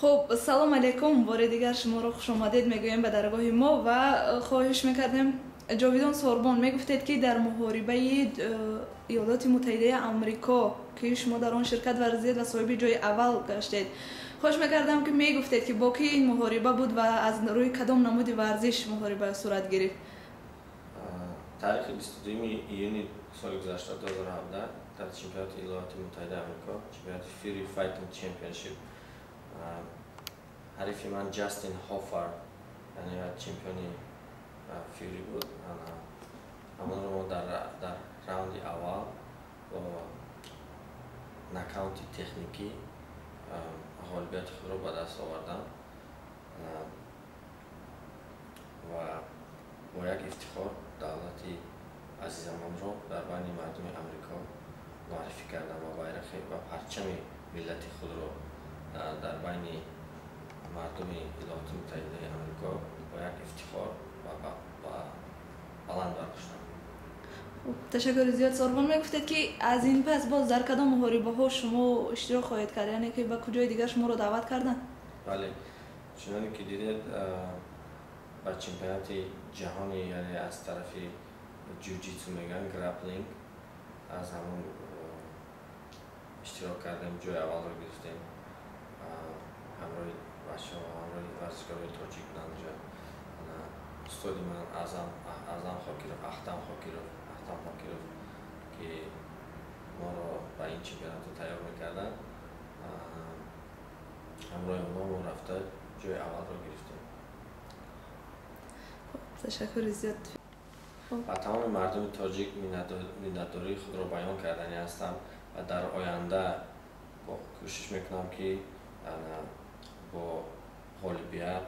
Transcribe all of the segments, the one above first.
خب سلام علیکم، بار دیگر شما را خوش آمدید میگویم به درگاه ما و خواهش میکردیم. جاویدان سوربان میگفتید که در محاربه ایالات متحده آمریکا که شما در آن شرکت ورزید و صاحب جای اول گشتید، خواهش میکردم که میگفتید که با کی این محاربه بود و از روی کدام نمود ورزش محاربه صورت گرفت؟ تاریخ 22 ایون سال گذشته 2017 در چمپیونات ایالات متحده آمریکا، چمپیونات فیوری فایتینگ چمپیونشیپ، حریف من جاستین هوفر یعنی چمپیونی فیوری بود. همون رو در راوند اول با نکاوت تکنیکی غالبیت خود رو به دست آوردم و با یک افتخار دولتی عزیزم رو در بین مردم آمریکا معرفی کردم و بیرق و پرچم ملت خود رو در بین مردم ایالات متحده آمریکا با یک افتخار و بلند برگشتم. تشکر زیاد. سوربان میگفتید که از این پس باز در کدام محاربه ها شما اشتراک خواهید کرد، یعنی که به کجای دیگر شما رو دعوت کردن؟ بله، چنانکه که دیدید با چمپیونات جهانی یعنی از طرف جوجیتسو میگن گرپلینگ از همون اشتراک کردیم، جای اول رو گرفتیم. همراه بچه ها همراه ورزشکارای تاجیک بودن اونجا. استاد من اعظم خاکیروف، اختم خاکیروف که ما رو به این چمپیونات رو تیار میکردن، همراه اونا ما رفته جای اول رو گرفتیم. تشکر زیاد. و تمام مردم تاجیک مینتداری خود را بیان کردنی هستم و در آینده کوشش میکنم که با غالبیت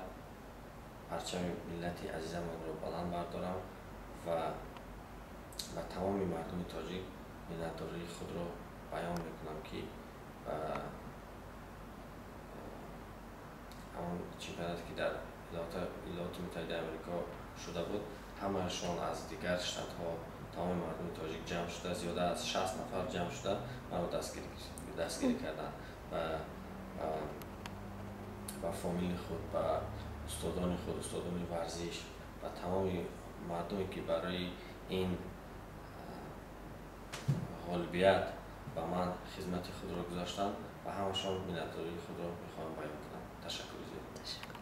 پرچم ملت عزیزم رو بلند بردارم و تمام مردم تاجیک مینتداری خود را بیان میکنم که همون چمپیوناتی که در ایالات متحده آمریکا شده بود، همهشان از دیگر شتات ها تمام مردم تاجیک جمع شده، زیاده از 60 نفر جمع شده من رو دستگیری کردن و فامیل خود، با استادان خود، استادان ورزش و تمام مردمی که برای این غالبیت با من خدمت خود را گذاشتن و همشان مینتداری خود را میخوام بیان کنم. تشکر زیاد.